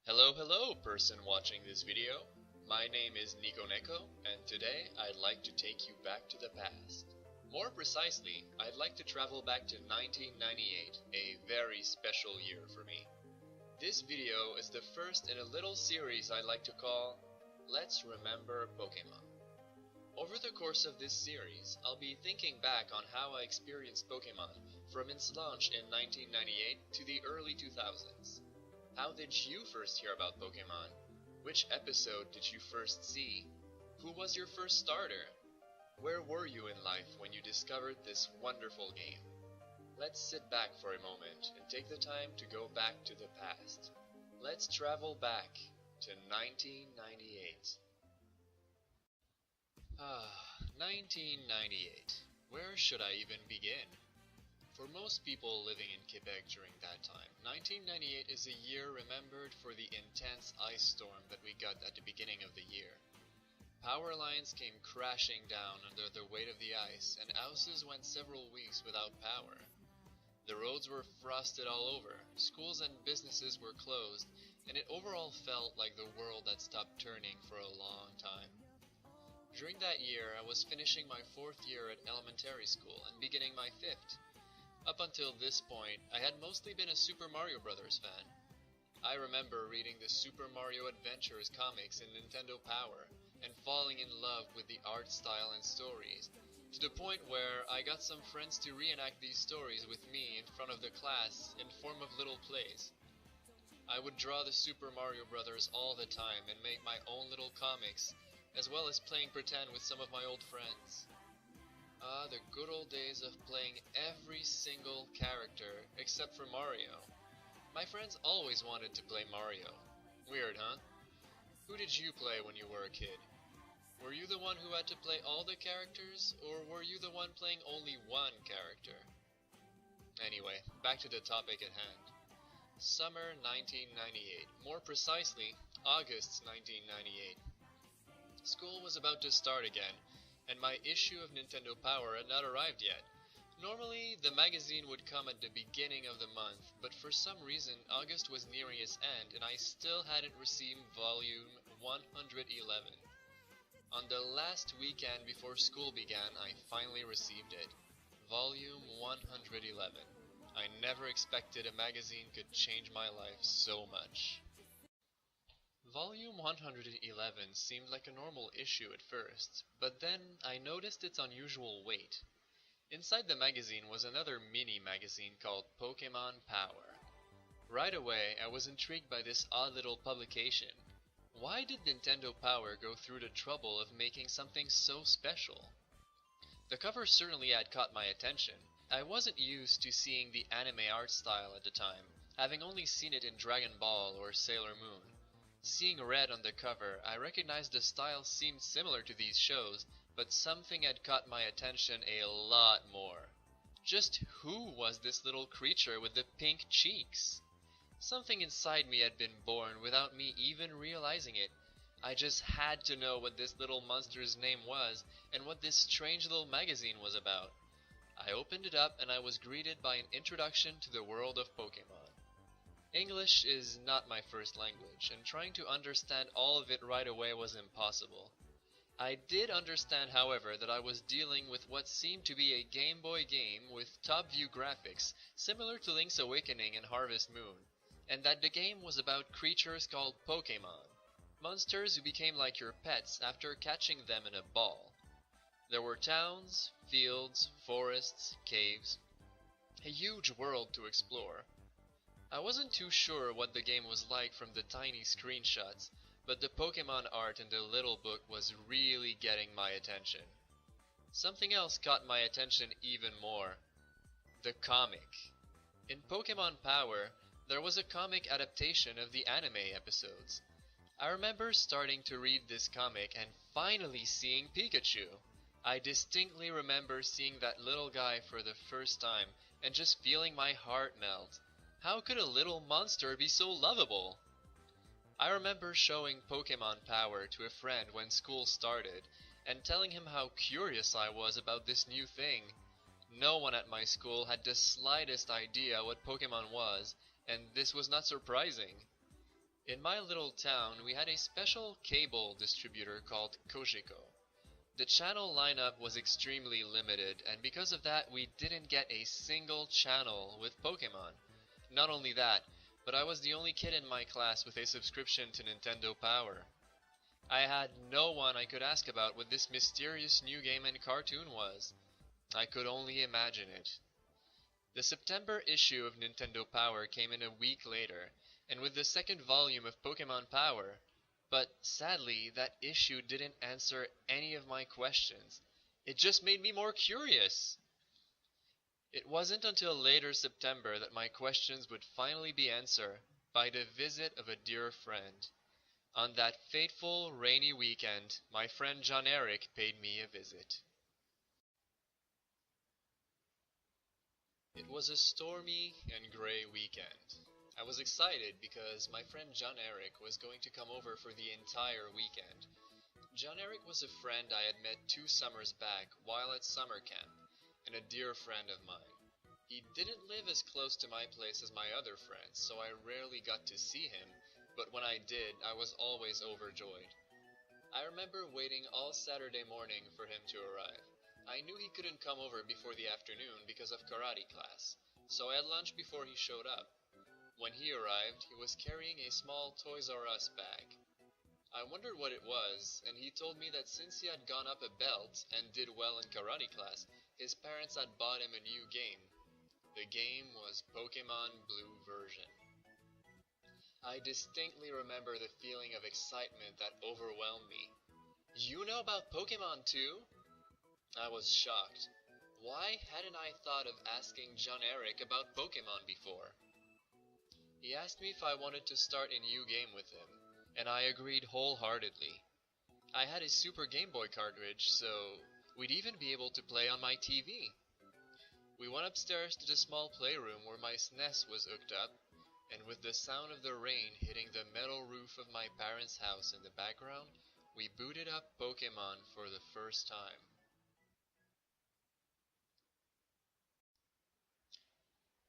Hello, person watching this video. My name is Nico Neko, and today I'd like to take you back to the past. More precisely, I'd like to travel back to 1998, a very special year for me. This video is the first in a little series I'd like to call Let's Remember Pokémon. Over the course of this series, I'll be thinking back on how I experienced Pokémon from its launch in 1998 to the early 2000s. How did you first hear about Pokémon? Which episode did you first see? Who was your first starter? Where were you in life when you discovered this wonderful game? Let's sit back for a moment and take the time to go back to the past. Let's travel back to 1998. 1998. Where should I even begin? For most people living in Quebec during that time, 1998 is a year remembered for the intense ice storm that we got at the beginning of the year. Power lines came crashing down under the weight of the ice, and houses went several weeks without power. The roads were frosted all over, schools and businesses were closed, and it overall felt like the world had stopped turning for a long time. During that year, I was finishing my 4th year at elementary school and beginning my 5th. Up until this point, I had mostly been a Super Mario Bros. Fan. I remember reading the Super Mario Adventures comics in Nintendo Power and falling in love with the art style and stories, to the point where I got some friends to reenact these stories with me in front of the class in form of little plays. I would draw the Super Mario Bros. All the time and make my own little comics, as well as playing pretend with some of my old friends. The good old days of playing every single character except for Mario. My friends always wanted to play Mario. Weird, huh? Who did you play when you were a kid? Were you the one who had to play all the characters, or were you the one playing only one character? Anyway, back to the topic at hand. Summer 1998, more precisely, August 1998. School was about to start again, and my issue of Nintendo Power had not arrived yet. Normally, the magazine would come at the beginning of the month, but for some reason, August was nearing its end and I still hadn't received volume 111. On the last weekend before school began, I finally received it. Volume 111. I never expected a magazine could change my life so much. Volume 111 seemed like a normal issue at first, but then I noticed its unusual weight. Inside the magazine was another mini-magazine called Pokémon Power. Right away, I was intrigued by this odd little publication. Why did Nintendo Power go through the trouble of making something so special? The cover certainly had caught my attention. I wasn't used to seeing the anime art style at the time, having only seen it in Dragon Ball or Sailor Moon. Seeing red on the cover, I recognized the style seemed similar to these shows, but something had caught my attention a lot more. Just who was this little creature with the pink cheeks? Something inside me had been born without me even realizing it. I just had to know what this little monster's name was and what this strange little magazine was about. I opened it up and I was greeted by an introduction to the world of Pokémon. English is not my first language, and trying to understand all of it right away was impossible. I did understand, however, that I was dealing with what seemed to be a Game Boy game with top-view graphics, similar to Link's Awakening and Harvest Moon, and that the game was about creatures called Pokémon, monsters who became like your pets after catching them in a ball. There were towns, fields, forests, caves, a huge world to explore. I wasn't too sure what the game was like from the tiny screenshots, but the Pokémon art in the little book was really getting my attention. Something else caught my attention even more. The comic. In Pokémon Power, there was a comic adaptation of the anime episodes. I remember starting to read this comic and finally seeing Pikachu. I distinctly remember seeing that little guy for the first time and just feeling my heart melt. How could a little monster be so lovable? I remember showing Pokémon Power to a friend when school started, and telling him how curious I was about this new thing. No one at my school had the slightest idea what Pokémon was, and this was not surprising. In my little town, we had a special cable distributor called Kojiko. The channel lineup was extremely limited, and because of that, we didn't get a single channel with Pokémon. Not only that, but I was the only kid in my class with a subscription to Nintendo Power. I had no one I could ask about what this mysterious new game and cartoon was. I could only imagine it. The September issue of Nintendo Power came in a week later, and with the second volume of Pokémon Power, but sadly that issue didn't answer any of my questions. It just made me more curious. It wasn't until later September that my questions would finally be answered by the visit of a dear friend. On that fateful rainy weekend, my friend John Eric paid me a visit. It was a stormy and gray weekend. I was excited because my friend John Eric was going to come over for the entire weekend. John Eric was a friend I had met 2 summers back while at summer camp, and a dear friend of mine. He didn't live as close to my place as my other friends, so I rarely got to see him, but when I did, I was always overjoyed. I remember waiting all Saturday morning for him to arrive. I knew he couldn't come over before the afternoon because of karate class, so I had lunch before he showed up. When he arrived, he was carrying a small Toys R Us bag. I wondered what it was, and he told me that since he had gone up a belt and did well in karate class, his parents had bought him a new game. The game was Pokémon Blue version. I distinctly remember the feeling of excitement that overwhelmed me. "You know about Pokémon too?" I was shocked. Why hadn't I thought of asking John Eric about Pokémon before? He asked me if I wanted to start a new game with him, and I agreed wholeheartedly. I had a Super Game Boy cartridge, so we'd even be able to play on my TV. We went upstairs to the small playroom where my SNES was hooked up, and with the sound of the rain hitting the metal roof of my parents' house in the background, we booted up Pokémon for the first time.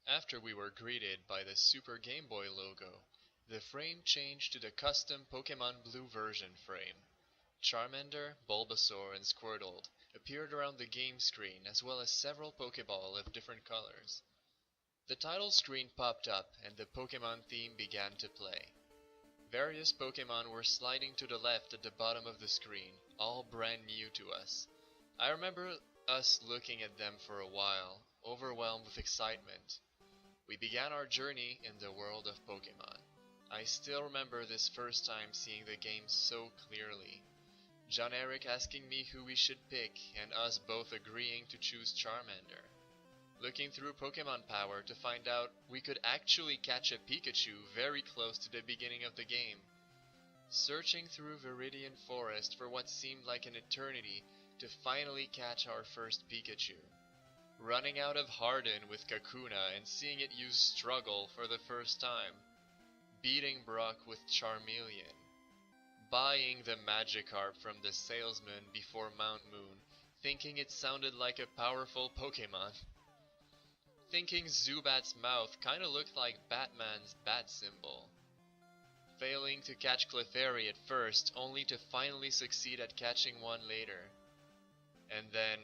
After we were greeted by the Super Game Boy logo, the frame changed to the custom Pokémon Blue version frame. Charmander, Bulbasaur, and Squirtle appeared around the game screen as well as several Pokéball of different colors. The title screen popped up and the Pokémon theme began to play. Various Pokémon were sliding to the left at the bottom of the screen, all brand new to us. I remember us looking at them for a while, overwhelmed with excitement. We began our journey in the world of Pokémon. I still remember this first time seeing the game so clearly. John Eric asking me who we should pick, and us both agreeing to choose Charmander. Looking through Pokémon Power to find out we could actually catch a Pikachu very close to the beginning of the game. Searching through Viridian Forest for what seemed like an eternity to finally catch our first Pikachu. Running out of Harden with Kakuna and seeing it use Struggle for the first time. Beating Brock with Charmeleon. Buying the Magikarp from the salesman before Mount Moon, thinking it sounded like a powerful Pokémon. Thinking Zubat's mouth kinda looked like Batman's bat symbol. Failing to catch Clefairy at first, only to finally succeed at catching one later. And then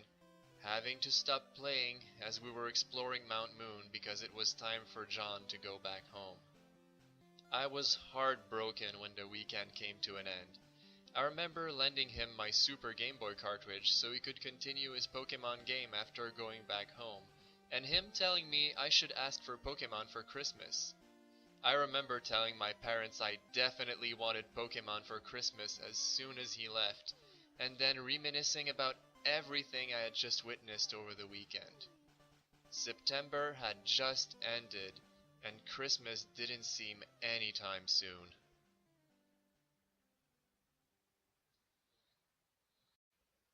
having to stop playing as we were exploring Mount Moon because it was time for John to go back home. I was heartbroken when the weekend came to an end. I remember lending him my Super Game Boy cartridge so he could continue his Pokémon game after going back home, and him telling me I should ask for Pokémon for Christmas. I remember telling my parents I definitely wanted Pokémon for Christmas as soon as he left, and then reminiscing about everything I had just witnessed over the weekend. September had just ended, and Christmas didn't seem anytime soon.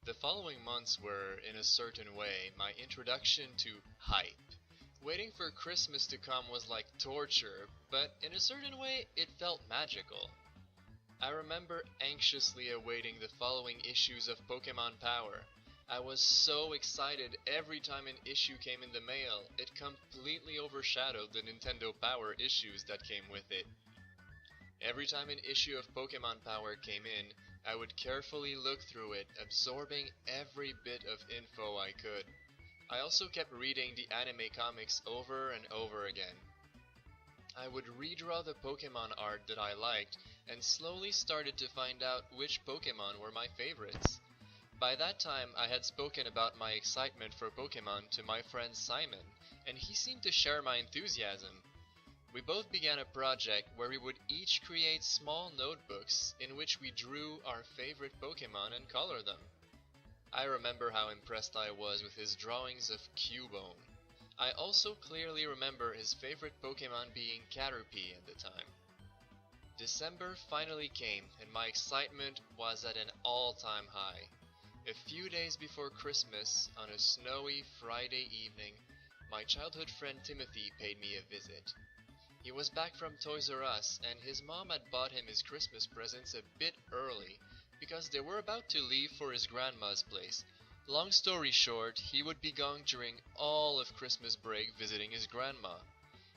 The following months were, in a certain way, my introduction to hype. Waiting for Christmas to come was like torture, but in a certain way, it felt magical. I remember anxiously awaiting the following issues of Pokémon Power. I was so excited every time an issue came in the mail, it completely overshadowed the Nintendo Power issues that came with it. Every time an issue of Pokémon Power came in, I would carefully look through it, absorbing every bit of info I could. I also kept reading the anime comics over and over again. I would redraw the Pokémon art that I liked, and slowly started to find out which Pokémon were my favorites. By that time, I had spoken about my excitement for Pokémon to my friend Simon, and he seemed to share my enthusiasm. We both began a project where we would each create small notebooks in which we drew our favorite Pokémon and color them. I remember how impressed I was with his drawings of Cubone. I also clearly remember his favorite Pokémon being Caterpie at the time. December finally came, and my excitement was at an all-time high. A few days before Christmas, on a snowy Friday evening, my childhood friend Timothy paid me a visit. He was back from Toys R Us, and his mom had bought him his Christmas presents a bit early because they were about to leave for his grandma's place. Long story short, he would be gone during all of Christmas break visiting his grandma.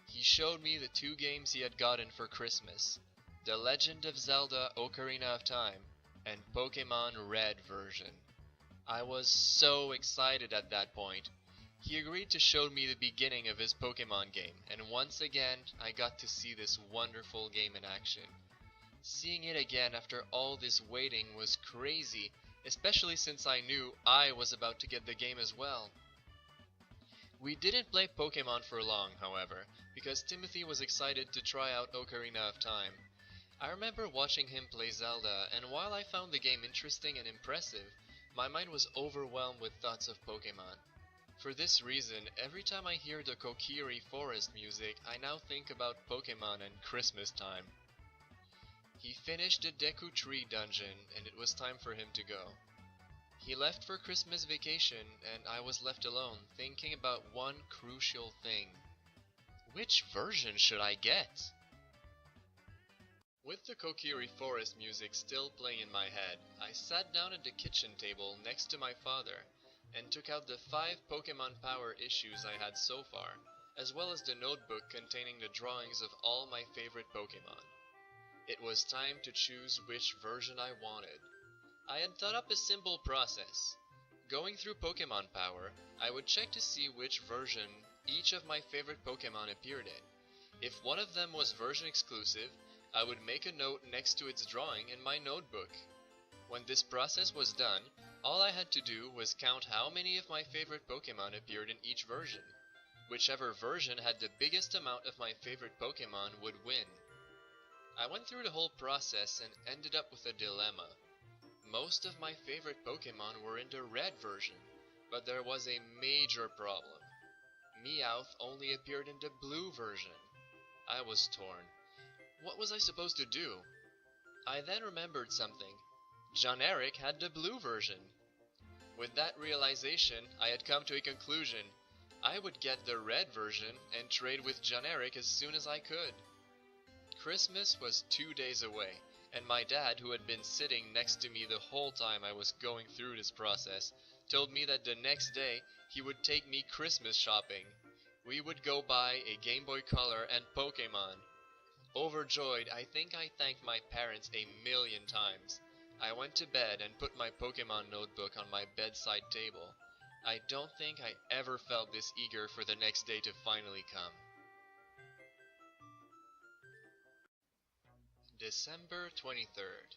He showed me the two games he had gotten for Christmas: The Legend of Zelda Ocarina of Time and Pokémon Red version. I was so excited at that point. He agreed to show me the beginning of his Pokémon game, and once again I got to see this wonderful game in action. Seeing it again after all this waiting was crazy, especially since I knew I was about to get the game as well. We didn't play Pokémon for long, however, because Timothy was excited to try out Ocarina of Time. I remember watching him play Zelda, and while I found the game interesting and impressive, my mind was overwhelmed with thoughts of Pokémon. For this reason, every time I hear the Kokiri Forest music, I now think about Pokémon and Christmas time. He finished the Deku Tree dungeon, and it was time for him to go. He left for Christmas vacation, and I was left alone, thinking about one crucial thing. Which version should I get? With the Kokiri Forest music still playing in my head, I sat down at the kitchen table next to my father, and took out the 5 Pokémon Power issues I had so far, as well as the notebook containing the drawings of all my favorite Pokémon. It was time to choose which version I wanted. I had thought up a simple process. Going through Pokémon Power, I would check to see which version each of my favorite Pokémon appeared in. If one of them was version exclusive, I would make a note next to its drawing in my notebook. When this process was done, all I had to do was count how many of my favorite Pokémon appeared in each version. Whichever version had the biggest amount of my favorite Pokémon would win. I went through the whole process and ended up with a dilemma. Most of my favorite Pokémon were in the red version, but there was a major problem. Meowth only appeared in the blue version. I was torn. What was I supposed to do? I then remembered something. John Eric had the blue version. With that realization, I had come to a conclusion. I would get the red version and trade with John Eric as soon as I could. Christmas was 2 days away, and my dad, who had been sitting next to me the whole time I was going through this process, told me that the next day he would take me Christmas shopping. We would go buy a Game Boy Color and Pokémon. Overjoyed, I think I thanked my parents a million times. I went to bed and put my Pokémon notebook on my bedside table. I don't think I ever felt this eager for the next day to finally come. December 23rd.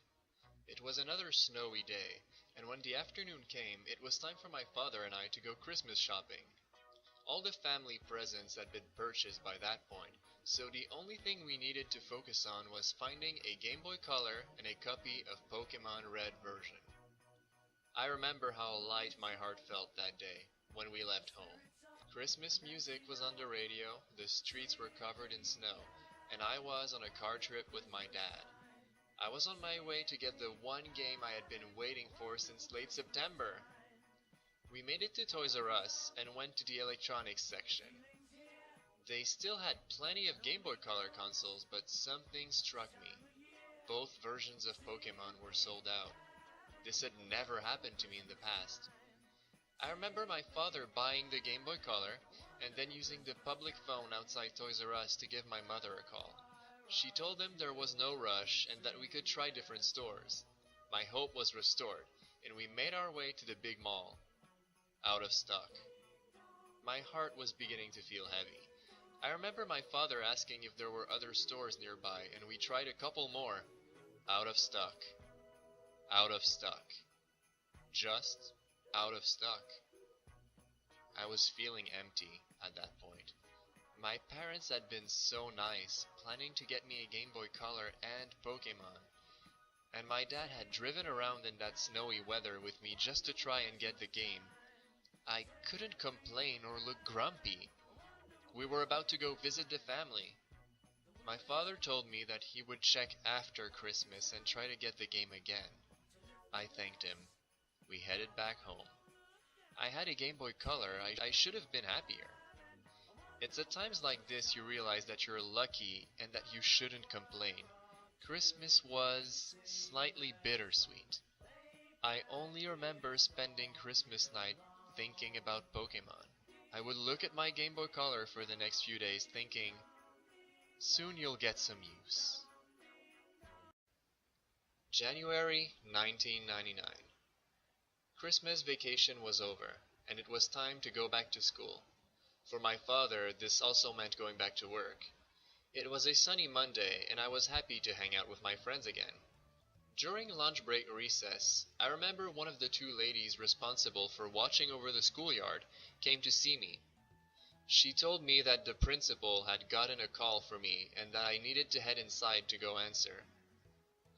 It was another snowy day, and when the afternoon came, it was time for my father and I to go Christmas shopping. All the family presents had been purchased by that point, so the only thing we needed to focus on was finding a Game Boy Color and a copy of Pokémon Red version. I remember how light my heart felt that day, when we left home. Christmas music was on the radio, the streets were covered in snow, and I was on a car trip with my dad. I was on my way to get the one game I had been waiting for since late September. We made it to Toys R Us and went to the electronics section. They still had plenty of Game Boy Color consoles, but something struck me. Both versions of Pokémon were sold out. This had never happened to me in the past. I remember my father buying the Game Boy Color and then using the public phone outside Toys R Us to give my mother a call. She told him there was no rush and that we could try different stores. My hope was restored, and we made our way to the big mall. Out of stock. My heart was beginning to feel heavy. I remember my father asking if there were other stores nearby, and we tried a couple more. Out of stock. Out of stock. Just out of stock. I was feeling empty at that point. My parents had been so nice, planning to get me a Game Boy Color and Pokémon. And my dad had driven around in that snowy weather with me just to try and get the game. I couldn't complain or look grumpy. We were about to go visit the family. My father told me that he would check after Christmas and try to get the game again. I thanked him. We headed back home. I had a Game Boy Color. I should have been happier. It's at times like this you realize that you're lucky and that you shouldn't complain. Christmas was slightly bittersweet. I only remember spending Christmas night thinking about Pokémon. I would look at my Game Boy Color for the next few days thinking, soon you'll get some use. January 1999. Christmas vacation was over, and it was time to go back to school. For my father, this also meant going back to work. It was a sunny Monday, and I was happy to hang out with my friends again. During lunch break recess, I remember one of the two ladies responsible for watching over the schoolyard came to see me. She told me that the principal had gotten a call for me and that I needed to head inside to go answer.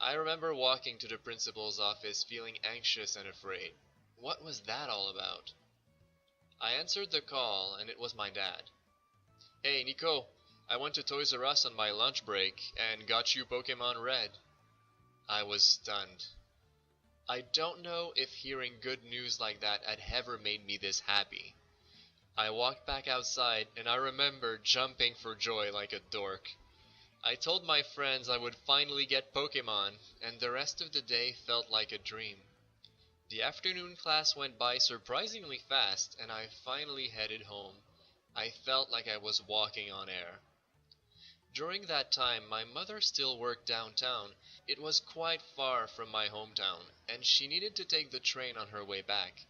I remember walking to the principal's office feeling anxious and afraid. What was that all about? I answered the call, and it was my dad. Hey, Nico, I went to Toys R Us on my lunch break and got you Pokémon Red. I was stunned. I don't know if hearing good news like that had ever made me this happy. I walked back outside, and I remember jumping for joy like a dork. I told my friends I would finally get Pokémon, and the rest of the day felt like a dream. The afternoon class went by surprisingly fast, and I finally headed home. I felt like I was walking on air. During that time, my mother still worked downtown. It was quite far from my hometown, and she needed to take the train on her way back.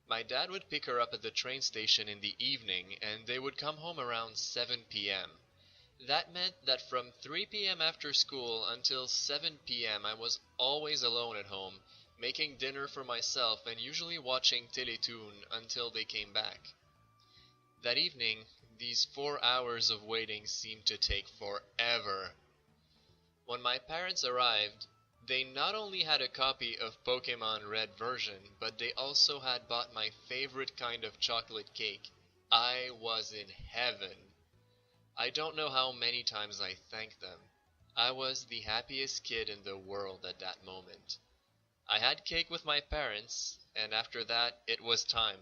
My dad would pick her up at the train station in the evening, and they would come home around 7 p.m. That meant that from 3 p.m. after school until 7 p.m. I was always alone at home, making dinner for myself and usually watching Télétoon until they came back. That evening, these 4 hours of waiting seemed to take forever. When my parents arrived, they not only had a copy of Pokémon Red version, but they also had bought my favorite kind of chocolate cake. I was in heaven. I don't know how many times I thanked them. I was the happiest kid in the world at that moment. I had cake with my parents, and after that, it was time.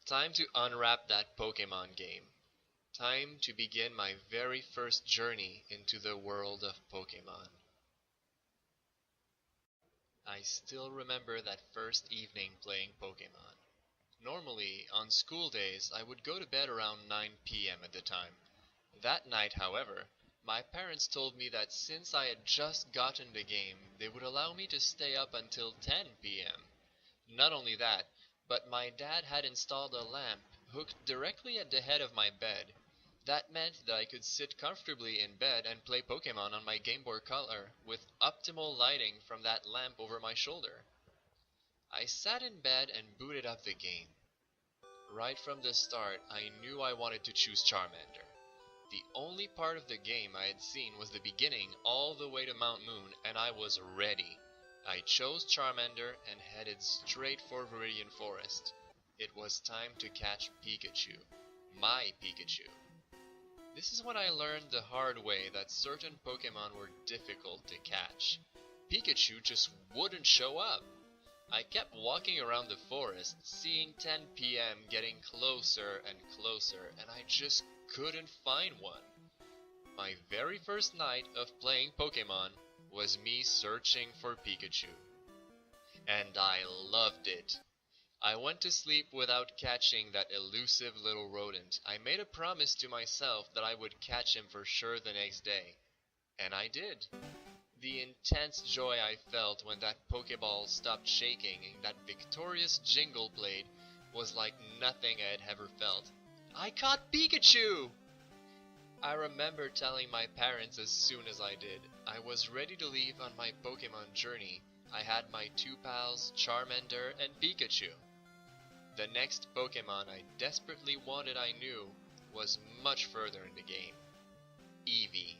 Time to unwrap that Pokémon game. Time to begin my very first journey into the world of Pokémon. I still remember that first evening playing Pokémon. Normally, on school days, I would go to bed around 9 p.m. at the time. That night, however, my parents told me that since I had just gotten the game, they would allow me to stay up until 10 p.m. Not only that, but my dad had installed a lamp hooked directly at the head of my bed. That meant that I could sit comfortably in bed and play Pokémon on my Game Boy Color with optimal lighting from that lamp over my shoulder. I sat in bed and booted up the game. Right from the start, I knew I wanted to choose Charmander. The only part of the game I had seen was the beginning all the way to Mount Moon, and I was ready. I chose Charmander and headed straight for Viridian Forest. It was time to catch Pikachu. My Pikachu. This is when I learned the hard way that certain Pokémon were difficult to catch. Pikachu just wouldn't show up. I kept walking around the forest, seeing 10 p.m. getting closer and closer, and I just couldn't find one. My very first night of playing Pokémon was me searching for Pikachu. And I loved it. I went to sleep without catching that elusive little rodent. I made a promise to myself that I would catch him for sure the next day. And I did. The intense joy I felt when that Pokeball stopped shaking and that victorious jingle played was like nothing I had ever felt. I caught Pikachu! I remember telling my parents as soon as I did. I was ready to leave on my Pokemon journey. I had my two pals, Charmander and Pikachu. The next Pokemon I desperately wanted I knew was much further in the game. Eevee.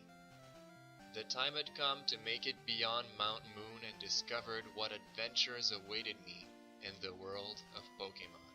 The time had come to make it beyond Mount Moon and discovered what adventures awaited me in the world of Pokémon.